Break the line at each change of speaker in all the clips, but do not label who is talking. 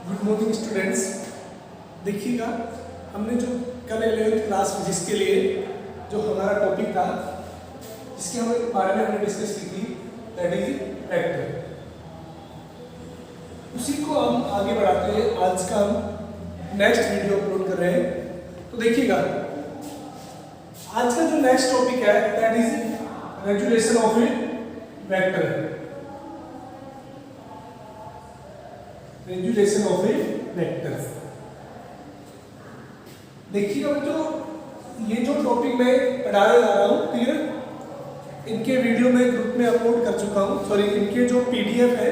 Good morning students. देखिएगा, हमने जो कल 11th क्लास फिजिक्स के लिए जो हमारा टॉपिक था, जिसके हम बारे में हमने डिस्कस की थी, दैट इज वेक्टर। उसी को हम आगे बढ़ाते हैं। आज का हम नेक्स्ट वीडियो अपलोड कर रहे हैं। तो देखिएगा, आज का जो नेक्स्ट टॉपिक है that is resolution of A vector. Resolution of A vector. देखिए, जो ये जो टॉपिक मैं पढ़ाने जा रहा हूँ, क्लियर, इनके वीडियो मैं ग्रुप में अपलोड कर चुका हूँ। सॉरी, इनके जो पीडीएफ है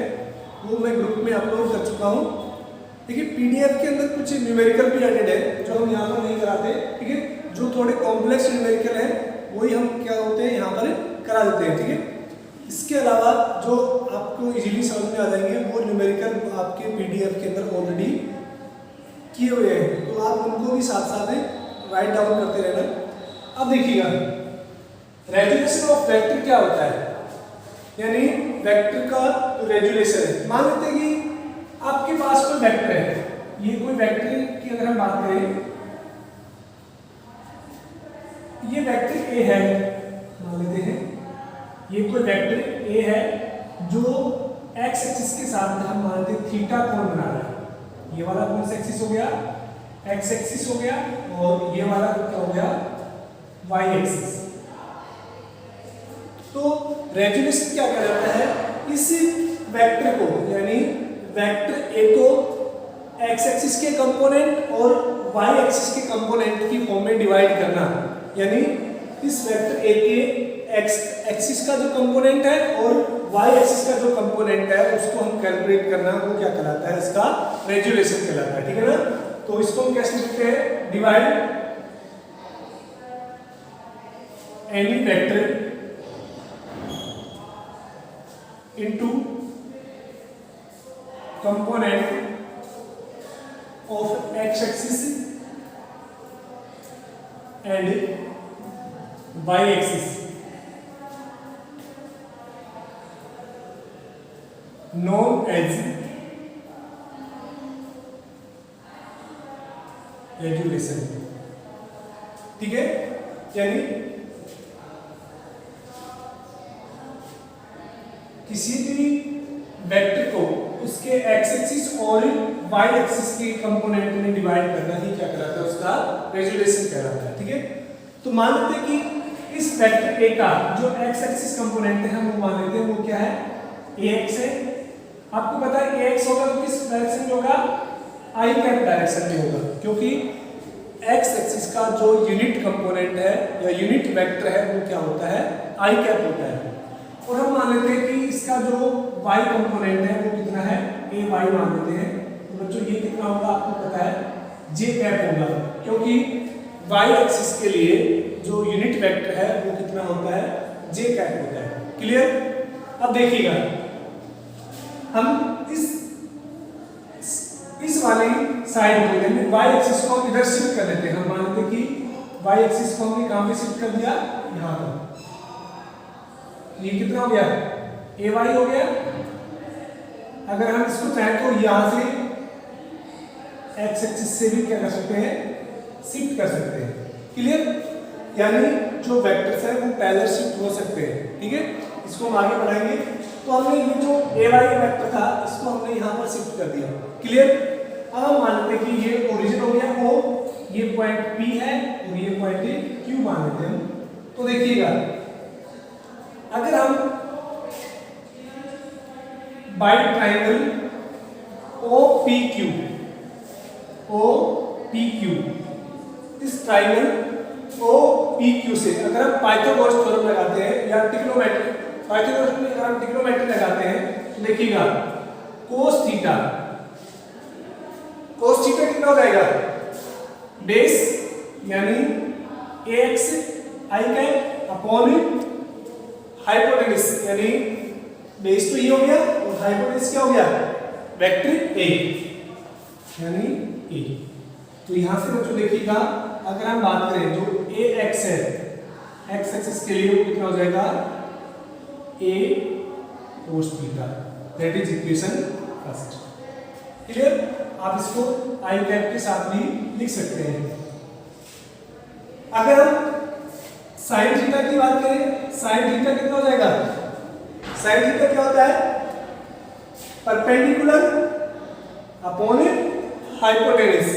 वो मैं ग्रुप में अपलोड कर चुका हूँ। देखिए, पीडीएफ के अंदर कुछ न्यूमेरिकल भी एडेड है जो हम यहाँ पर नहीं कराते। ठीक है, जो थोड़े कॉम्प्लेक्स न्यूमेरिकल है वही हम क्या होते हैं यहाँ पर करा देते हैं। ठीक है, इसके अलावा जो आपको इजीली समझ में आ जाएंगे वो न्यूमेरिकल आपके पीडीएफ के अंदर ऑलरेडी किए हुए हैं, तो आप उनको भी साथ साथ राइट डाउन करते रहना। अब देखिएगा, रेजुलेशन ऑफ वेक्टर क्या होता है, यानी वेक्टर का रेजुलेशन है। मान लेते हैं कि आपके पास कोई वेक्टर है, ये कोई वेक्टर की अगर हम बात करें, ये वेक्टर ए है, मान लेते हैं ये कोई वेक्टर ए है जो एक्स एक्सिस के साथ हम मानते हैं थीटा कोण बना रहा है। ये वाला कौन सा एक्सिस हो गया, एक्स एक्सिस हो गया, और ये वाला क्या हो गया, वाई एक्सिस। तो रेजुलेशन क्या कहा जाता है, इस वेक्टर को यानी वेक्टर ए को एक्स एक्सिस के कंपोनेंट और वाई एक्सिस के कंपोनेंट की फॉर्म में डिवाइड करना। यानी इस वेक्टर ए के एक्स एक्सिस का जो कंपोनेंट है और वाई एक्सिस का जो कंपोनेंट है उसको हम कैलकुलेट करना, वो क्या कहलाता है, इसका रेजुलेशन कहलाता है। ठीक है ना। तो इसको हम कैसे लिखते हैं, divide any vector into component of x axis and y axis known as resolution. ठीक है, यानी किसी भी वेक्टर को उसके एक्स एक्सिस और वाई एक्सिस के कंपोनेंट में डिवाइड करना ही क्या कहलाता है, उसका रेजुलेशन कहलाता है। ठीक है, तो मान लेते हैं कि इस वेक्टर ए का जो एक्स एक्सिस कंपोनेंट है हम वो मान लेते हैं वो क्या है, ए एक्स है। आपको पता है ए एक्स होगा तो किस डायरेक्शन में होगा, आई कैप डायरेक्शन में होगा, क्योंकि एक्स एक्सिस का जो यूनिट कंपोनेंट है या यूनिट वेक्टर है वो क्या होता है, आई कैप होता है। और हम मान लेते हैं कि इसका जो वाई कंपोनेंट है वो कितना है, ए वाई मान लेते हैं। तो बच्चों ये कितना होगा, आपको पता है, जे कैप होगा, क्योंकि वाई एक्सिस के लिए जो यूनिट वेक्टर है वो कितना होता है, जे कैप होता है। क्लियर। अब देखिएगा, हम इस वाली साइड को यानी वाई एक्सिस को हम इधर शिफ्ट कर लेते हैं। हम मान लेते हैं कि वाई एक्सिस को हमने कहां पे शिफ्ट कर दिया, यहां पर। ये कितना हो गया, ए वाई हो गया। अगर हम इसको चाहें तो यहां से एक्स एक्सिस से भी क्या कर सकते हैं, शिफ्ट कर सकते हैं। क्लियर, यानी जो वेक्टर्स है वो पैरेलल शिफ्ट हो सकते हैं। ठीक है, इसको हम आगे बढ़ाएंगे। तो हमने ये जो ए वाई वेक्टर था इसको हमने यहाँ पर शिफ्ट कर दिया। क्लियर। अब हम मान लेते हैं कि ये ओरिजिन हो गया O, ये पॉइंट P है और ये पॉइंट Q मान लेते हैं हम। तो देखिएगा, अगर हम बाई ट्राइंगल OPQ इस ट्राइंगल OPQ से अगर हम पाइथागोरस थ्योरम लगाते हैं या ट्रिग्नोमेट्री, पाइथागोरस में अगर हम ट्रिग्नोमेट्री लगाते हैं तो देखिएगा cos थीटा कितना हो जाएगा, बेस यानी ax आई कैप अपॉन हाइपोटेन्यूज, यानी बेस तो ये हो गया और हाइपोटेन्यूज क्या हो गया, वेक्टर a यानी a। तो यहां से बच्चों देखिएगा, अगर हम बात करें जो ax है, एक्स एक्सिस के लिए वो कितना हो जाएगा, a cos theta, that is equation first. Clear? आप इसको आई कैप के साथ भी लिख सकते हैं। अगर हम साइन थीटा की बात करें, साइन थीटा कितना हो जाएगा? साइन थीटा क्या होता है? परपेंडिकुलर अपॉन हाइपोटेनस,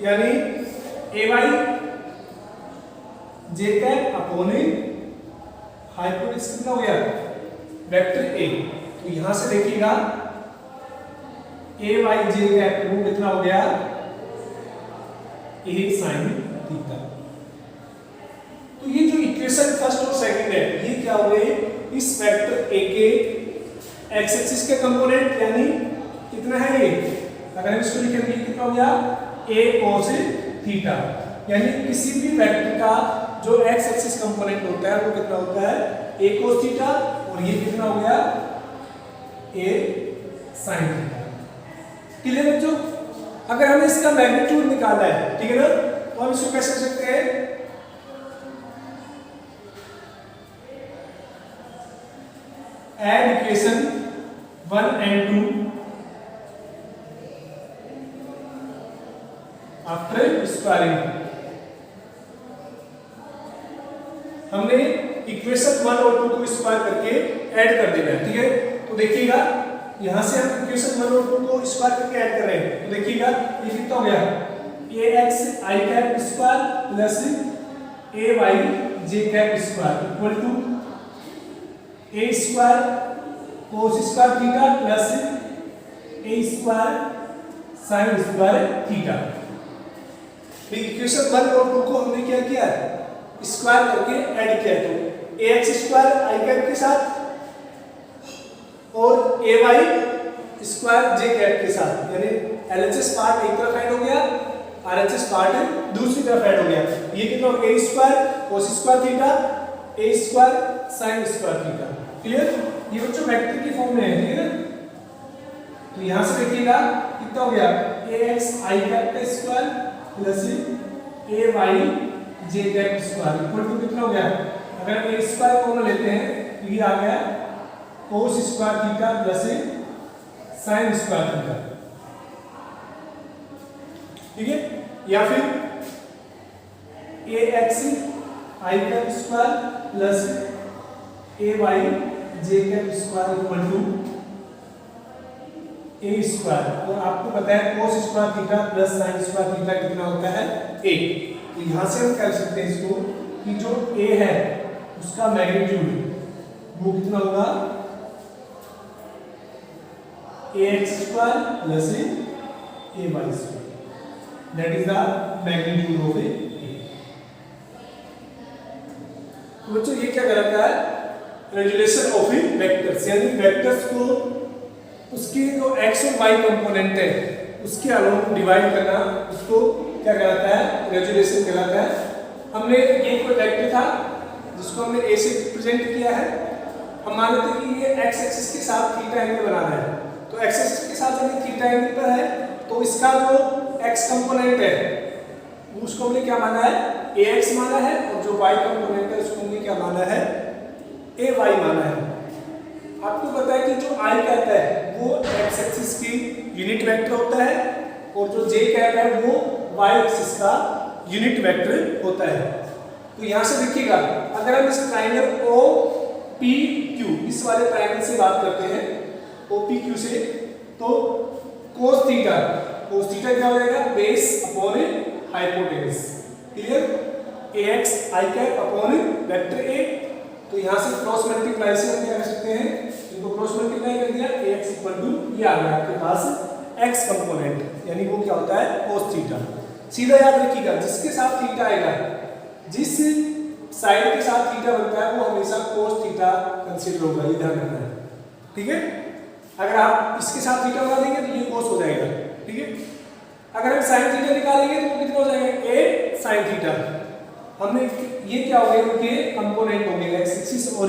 यानी ए वाई जे कैप अपॉन हाइपोटेनस कितना हो गया? Vector A. तो यहां से देखिएगा ए वाई जे कैप वो कितना हो गया? ए साइन थीटा। तो ये जो इक्वेशन फर्स्ट और सेकंड है ये क्या हो गए? इस वेक्टर ए के एक्स एक्सिस के कंपोनेंट, यानी कितना है ये? अगर हम इसको लिखेंगे कितना हो गया? ए कोस थीटा। यानी किसी भी वेक्टर का जो एक्स एक्सिस कंपोनेंट होता है वो कितना होता है? ए कोस थीटा। और ये कितना हो गया? ए साइन थीटा। क्लियर बच्चों? अगर हमें इसका मैग्नीट्यूड निकालना है, ठीक है ना, तो हम इसको कैसे कर सकते हैं? Add equation 1 and 2 after squaring. हमने इक्वेशन 1 और 2 को स्क्वायर करके ऐड कर देना है, ठीक है? तो देखिएगा यहां से हम इक्वेशन 1 और 2 को स्क्वायर करके ऐड कर रहे हैं, तो देखिएगा ये कितना हो गया? ax i cap square plus ay j cap square equal to a square cos square theta plus a square sin square theta. तो इक्वेशन 1 और 2 को हमने क्या किया? स्क्वायर करके ऐड किया। तो ax स्क्वायर i कैप के साथ और ay स्क्वायर j कैप के साथ, यानी LHS पार्ट एक तरफ ऐड हो गया, RHS पार्ट दूसरी तरफ ऐड हो गया। ये कितना हो गया? a square cos square theta a square sin square theta. Clear? ये बच्चों वेक्टर की फॉर्म में है, ठीक है ना? तो यहां से देखिएगा कितना हो गया? ax i कैप का square plus ay j cap square equal to कितना हो गया? अगर a स्क्वायर कॉमन लेते हैं तो ये आ गया cos square theta plus sin square theta, ठीक है? या फिर ax i cap square plus ay j cap square equal to a square, और आपको पता है cos square theta plus sin square theta कितना होता है? a। तो यहां से हम कह सकते हैं इसको कि जो a है उसका मैग्नीट्यूड वो कितना होगा? ax square plus ay square, that is the magnitude of a। तो बच्चों ये क्या कर रखा है? रेजुलेशन ऑफ वेक्टर्स, यानी वेक्टर्स को उसके जो x और y कंपोनेंट है उसके अलोंग डिवाइड करना, उसको क्या कहलाता है? रेजुलेशन कहलाता है। हमने ये कोई वेक्टर था जिसको हमने a से रिप्रेजेंट किया है। हम मान लेते हैं कि ये x एक्सिस के साथ थीटा एंगल बनाना है, तो x एक्सिस के साथ यदि थीटा एंगल पर है तो इसका जो x कंपोनेंट है उसको हमने क्या माना है? ax माना है, और जो y कंपोनेंट है उसको हमने क्या माना है? ay माना है। आपको पता है कि जो i कैप है वो x एक्सिस की यूनिट वेक्टर होता है, और जो j कैप है वो y एक्सिस का यूनिट वेक्टर होता है। तो यहां से देखिएगा अगर हम इस ट्रायंगल OPQ इस वाले ट्रायंगल से बात करते हैं OPQ से, तो cos थीटा क्या हो जाएगा? Base upon hypotenuse. Clear? ax i cap upon vector a। तो यहां से क्रॉस मल्टीप्लाई से हम क्या कर सकते हैं? इनको क्रॉस मल्टीप्लाई कर दिया, ax इक्वल टू ये आ गया आपके पास x कंपोनेंट, यानी वो क्या होता है? cos theta. सीधा याद रखिएगा जिसके साथ थीटा आएगा, जिस साइड के साथ थीटा बनता है वो हमेशा cos थीटा कंसीडर होगा, ये ध्यान रखना है, ठीक है? अगर आप इसके साथ थीटा बना देंगे तो ये cos हो जाएगा, ठीक है? अगर हम sin थीटा निकालेंगे तो वो कितना हो जाएगा? a sin theta. हमने ये क्या हो गया? उनके कंपोनेंट हो गए, x एक्सिस और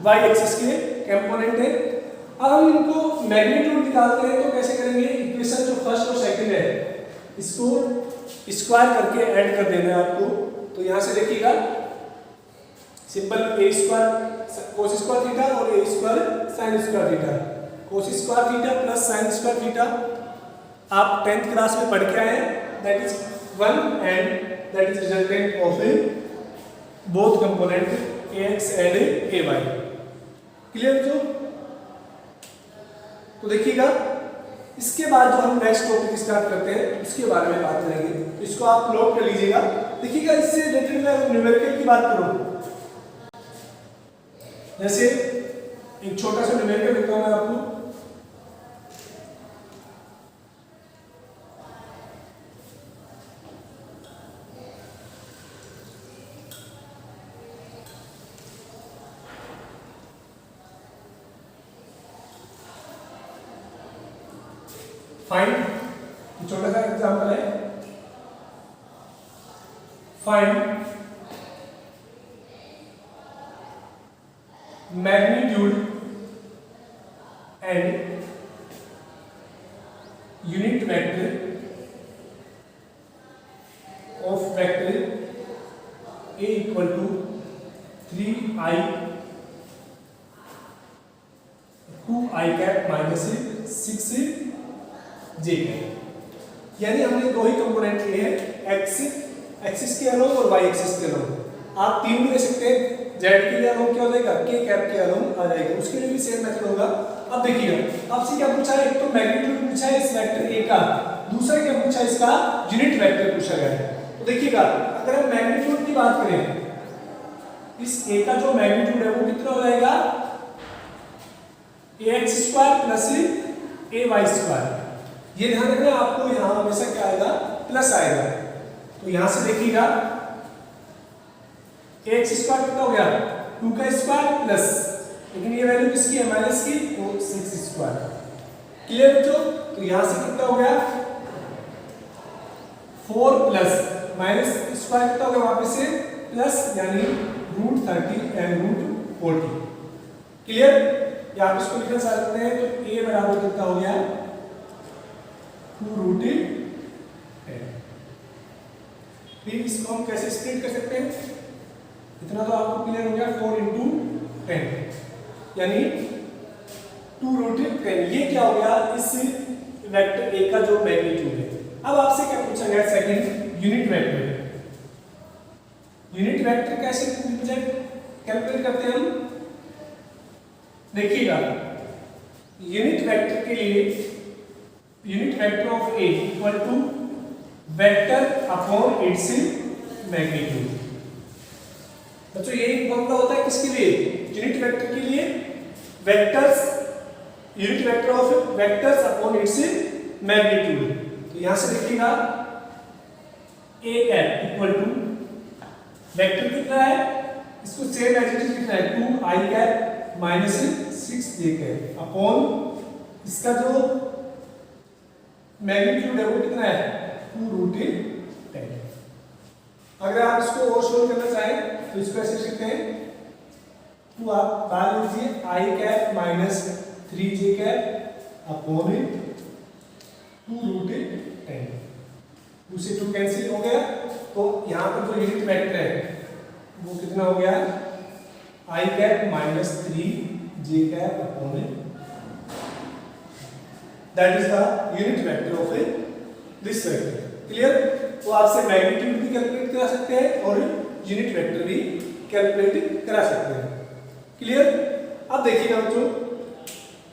y एक्सिस के कंपोनेंट है। अब हम इनको मैग्नीट्यूड निकालते हैं तो कैसे करेंगे? इक्वेशन जो फर्स्ट और सेकंड है इसको स्क्वायर करके ऐड कर देना है आपको। तो यहां से देखिएगा simple a square cos square theta और a square sin square theta, cos square theta plus sin square theta आप 10th क्लास में पढ़ के आए हैं, that is 1 and that is resultant of both component ax and ay। Clear जो? तो देखिएगा इसके बाद जो हम नेक्स्ट टॉपिक स्टार्ट करते हैं उसके बारे में बात करेंगे, इसको आप नोट कर लीजिएगा। देखिएगा इससे रिलेटेड मैं न्यूमेरिकल की बात करूं, जैसे एक छोटा सा न्यूमेरिकल लिखता हूं मैं आपको। फाइंड, छोटा सा एग्जांपल है, find magnitude and unit vector of vector a equal to 3i 2i cap minus 6j cap. यानी हमने दो ही कंपोनेंट लिए हैं, x एक्सिस के अलोंग और y एक्सिस के अलोंग। आप तीन भी ले सकते हैं, z के लिए अलोंग क्या हो जाएगा, k कैप के अलोंग आ जाएगा, उसके लिए भी सेम मेथड होगा। अब देखिएगा आपसे क्या पूछा है, एक तो मैग्नीट्यूड पूछा है इस वेक्टर a का, दूसरा क्या पूछा है इसका यूनिट वेक्टर पूछा गया है। तो देखिएगा अगर हम मैग्नीट्यूड की बात करें, इस a का जो मैग्नीट्यूड है वो कितना हो जाएगा, ax square plus ay square. ये ध्यान रखना आपको, यहां हमेशा क्या आएगा, प्लस आएगा। तो यहां से देखिएगा ax स्क्वायर कितना हो गया, 2 का स्क्वायर प्लस, लेकिन ये वैल्यू किसकी है, माइनस की, तो 6 स्क्वायर। क्लियर बच्चों? तो यहां से कितना हो गया 4 प्लस माइनस स्क्वायर कितना हो गया वापस से प्लस, यानी √30 एंड √40। क्लियर? या आप इसको लिखना चाहते हैं तो a बराबर कितना हो गया 2√10। फिर इसको हम कैसे स्प्लिट कर सकते हैं, इतना तो आपको क्लियर हो गया, 4 × 10 यानी 2√10। ये क्या हो गया, इस वेक्टर a का जो मैग्नीट्यूड है। अब आपसे क्या पूछा गया, second unit vector. Unit vector कैसे कैलकुलेट करते हैं हम, देखिएगा यूनिट वेक्टर के लिए unit vector of a equal to vector upon its magnitude. बच्चों ये एक फॉर्मूला होता है किसके लिए, यूनिट वेक्टर के लिए, vectors unit vector of vectors upon its magnitude. तो यहां से देखिएगा a cap equal to vector कितना है, इसको सेम एज इट इज लिखना है, 2i cap minus 6j cap upon इसका जो मैग्नीट्यूड है वो कितना है 2√10। अगर आप इसको और सोल्व करना चाहें तो इसको ऐसे लिख सकते हैं, तो आप मान लीजिए i cap minus 3j cap upon 2√10, 2 से 2 कैंसिल हो गया। तो यहाँ पर जो यूनिट वेक्टर है वो कितना हो गया, i cap minus 3j cap upon, that is the unit vector of this vector. Clear? तो आपसे मैग्नीट्यूड भी कैलकुलेट करा सकते हैं और यूनिट वेक्टर भी कैलकुलेट करा सकते हैं। क्लियर? अब देखिएगा बच्चों,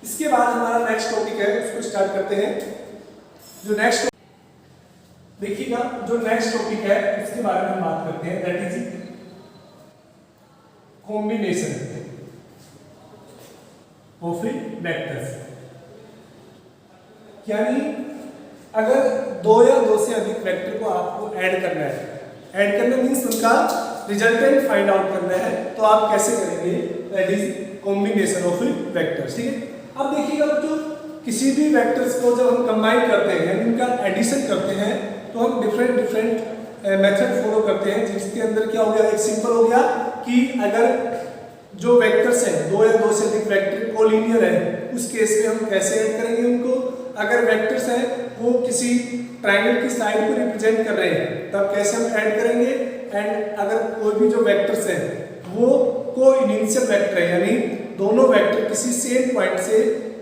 इसके बाद हमारा नेक्स्ट टॉपिक है, उसको स्टार्ट करते हैं। जो नेक्स्ट देखिएगा जो नेक्स्ट टॉपिक है उसके बारे में हम बात करते हैं, that is combination of vectors. यानी अगर दो या दो से अधिक वेक्टर को आपको ऐड करना है, ऐड करना मींस उनका रिजल्टेंट फाइंड आउट करना है, तो आप कैसे करेंगे, that is combination of vectors. ठीक है? अब देखिएगा बच्चों, किसी भी वेक्टर्स को जब हम कंबाइन करते हैं यानी उनका एडिशन करते हैं तो हम डिफरेंट मेथड फॉलो करते हैं, जिसके अंदर क्या हो गया, एक सिंपल हो गया कि अगर जो वेक्टर्स हैं दो या दो से अधिक वेक्टर कोलिनियर है, उस केस में हम कैसे ऐड करेंगे उनको। अगर वेक्टर्स हैं वो किसी ट्रायंगल की साइड को रिप्रेजेंट कर रहे हैं तब कैसे हम ऐड करेंगे। एंड अगर कोई भी जो वेक्टर्स हैं वो को इनिशियल वेक्टर है, यानी दोनों वेक्टर किसी सेम पॉइंट से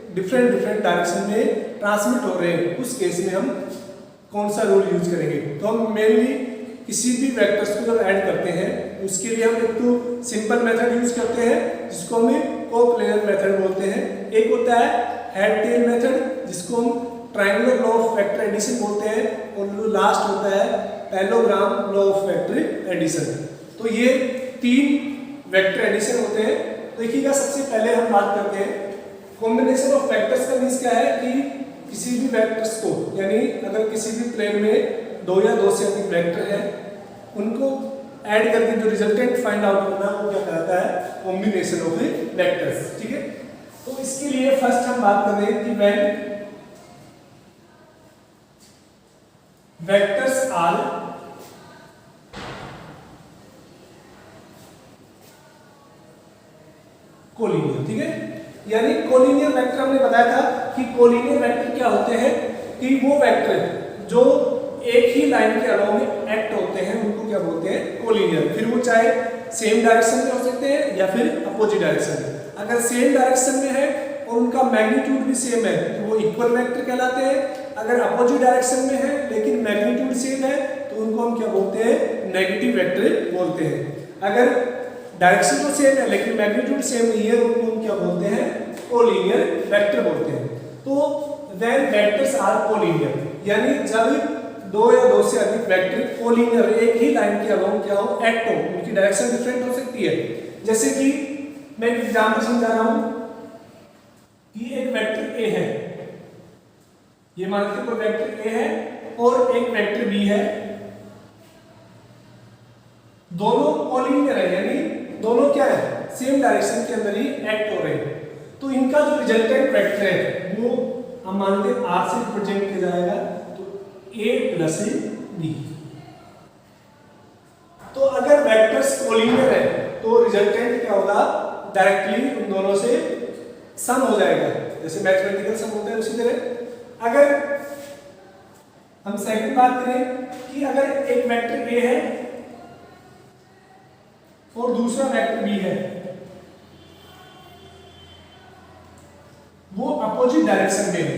डिफरेंट डिफरेंट डायरेक्शन में ट्रांसमिट हो रहे हैं, उस केस में हम कौन सा रूल यूज करेंगे? तो हम मेनली किसी भी वेक्टर्स को जब ऐड करते हैं उसके लिए हम एक तो सिंपल मेथड यूज करते हैं जिसको हम कोप्लेनर मेथड बोलते हैं, एक होता है हेड टेल मेथड जिसको हम triangular law of vector addition बोलते हैं, और लास्ट होता है parallelogram law of vector addition. तो ये 3 वेक्टर एडिशन होते हैं। देखिएगा, सबसे पहले हम बात करते हैं कॉम्बिनेशन ऑफ वेक्टर्स का मींस क्या है कि किसी भी वेक्टर्स को, यानी अगर किसी भी प्लेन में 2 या 2 से अधिक वेक्टर है उनको ऐड करके जो रिजल्टेंट फाइंड आउट करना वो क्या कहलाता है? Combination of vectors. ठीक है, तो इसके लिए फर्स्ट हम बात कर रहे हैं कि व्हेन वेक्टर्स आर कोलिनियर। ठीक है, यानी कोलिनियर वेक्टर हमने बताया था कि कोलिनियर वेक्टर क्या होते हैं कि वो वेक्टर जो एक ही लाइन के अलावा में एक्ट होते हैं उनको क्या बोलते हैं? कोलिनियर। फिर वो चाहे सेम डायरेक्शन में हो सकते हैं या फिर अपोजिट डायरेक्शन में। अगर सेम डायरेक्शन में है और उनका मैग्नीट्यूड भी सेम है तो वो इक्वल वेक्टर कहलाते हैं। अगर अपोजिट डायरेक्शन में है लेकिन मैग्नीट्यूड सेम है तो उनको हम क्या बोलते हैं? नेगेटिव वेक्टर बोलते हैं। अगर डायरेक्शन तो सेम है लेकिन मैग्नीट्यूड सेम नहीं है उनको हम क्या बोलते हैं? कोलिनियर वेक्टर बोलते हैं। तो व्हेन वेक्टर्स आर कोलिनियर, यानी जब 2 या 2 से अधिक वेक्टर कोलिनियर एक ही लाइन के अलावा क्या हो? एक्ट हो, उनकी डायरेक्शन डिफरेंट हो सकती है। जैसे कि मैं एक एग्जांपल समझा रहा हूं कि एक वेक्टर ए है, ये मान लीजिए कोई वेक्टर ए है और एक वेक्टर बी है, दोनों कोलिनियर है, यानी दोनों क्या है? सेम डायरेक्शन के अंदर ही एक्ट हो रहे हैं। तो इनका जो रिजल्टेंट वेक्टर है वो हम मानते हैं आर से रिप्रेजेंट किया जाएगा, तो ए प्लस बी। तो अगर वेक्टर्स कोलिनियर है तो रिजल्टेंट क्या होगा? डायरेक्टली उन दोनों से सम हो जाएगा, जैसे मैथमेटिकल सम होता है उसी तरह। अगर हम सेकंड बात करें कि अगर एक वेक्टर ए है और दूसरा वेक्टर बी है, वो अपोजिट डायरेक्शन में है,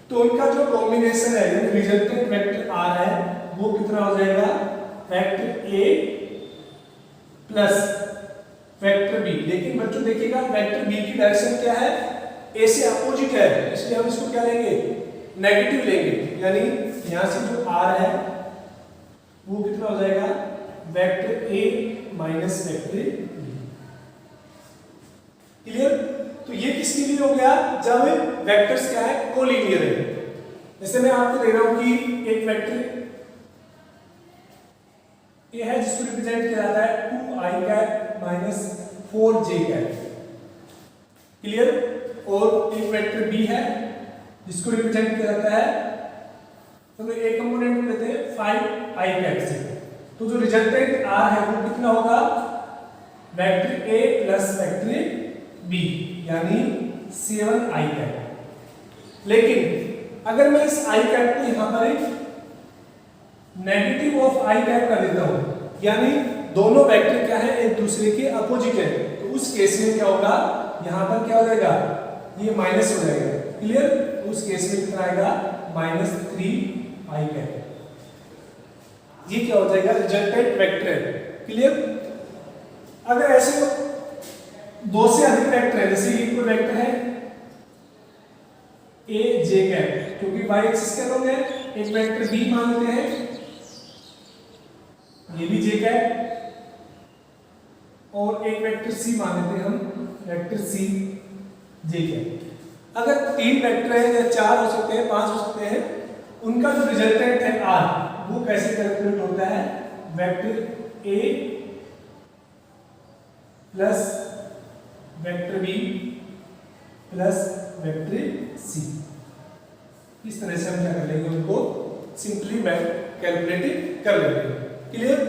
तो उनका जो कॉम्बिनेशन है यानी रिजल्टेंट वेक्टर आर है वो कितना हो जाएगा? Vector a plus vector b. लेकिन बच्चों देखिएगा वेक्टर बी की डायरेक्शन क्या है? ए से अपोजिट है, इसलिए हम इसको क्या लेंगे? नेगेटिव लेंगे, यानी यहां से जो आर है वो कितना हो जाएगा? Vector a minus vector b. Clear? तो ये किसके लिए हो गया? जब वेक्टर्स क्या है? कोलिनियर है। जैसे मैं आपको दे रहा हूं कि एक वेक्टर ये है जिसको रिप्रेजेंट किया जाता है 2i cap minus 4j cap. Clear? और एक वेक्टर b है जिसको रिप्रेजेंट किया जाता है, तो एक कंपोनेंट में लेते हैं 5i कैप से। तो जो रिजल्टेंट r है वो कितना होगा? Vector a plus vector b, यानी 7i कैप। लेकिन अगर मैं इस i कैप को यहां पर एक नेगेटिव ऑफ i कैप कर देता हूं, यानी दोनों वेक्टर क्या है? एक दूसरे के अपोजिट है, तो उस केस में क्या होगा? यहां पर क्या हो जाएगा? ये माइनस हो जाएगा। क्लियर? उस केस में कितना आएगा? -3i cap. ये क्या हो जाएगा? रिजल्टेंट वेक्टर है। क्लियर? अगर ऐसे 2 से अधिक वेक्टर है, जैसे ये कोई वेक्टर है a j कैप, क्योंकि y एक्सिस के लोग है, एक वेक्टर b मान लेते हैं, ये भी j कैप, और एक वेक्टर c मान लेते हैं हम, वेक्टर c j कैप। अगर 3 वेक्टर है या 4 हो सकते हैं, 5 हो सकते हैं, उनका जो रिजल्टेंट है r वो कैसे कैलकुलेट होता है? Vector a plus vector b plus vector c। इस तरह से हम क्या कर लेंगे? उनको सिंपली कैलकुलेट कर लेंगे। क्लियर?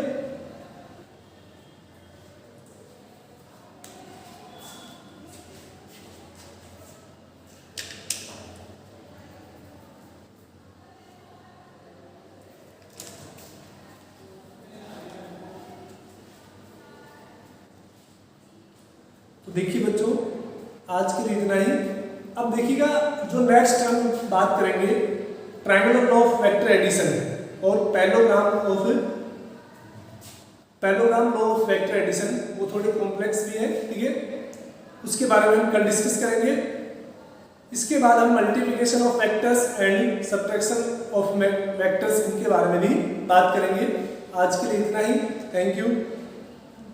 तो देखिए बच्चों, आज के लिए इतना ही। अब देखिएगा जो नेक्स्ट हम बात करेंगे triangular law of vector addition और parallelogram law of vector addition, वो थोड़े कॉम्प्लेक्स भी है, ठीक है, उसके बारे में हम कल डिस्कस करेंगे। इसके बाद हम multiplication of vectors and subtraction of vectors, इनके बारे में भी बात करेंगे। आज के लिए इतना ही, थैंक यू।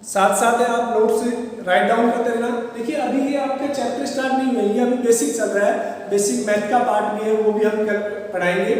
साथ साथ है आप नोट्स राइट डाउन करते रहना। देखिए अभी ये आपका चैप्टर स्टार्ट नहीं हुआ है, ये अभी बेसिक चल रहा है, बेसिक मैथ का पार्ट भी है, वो भी हम कल पढ़ाएंगे।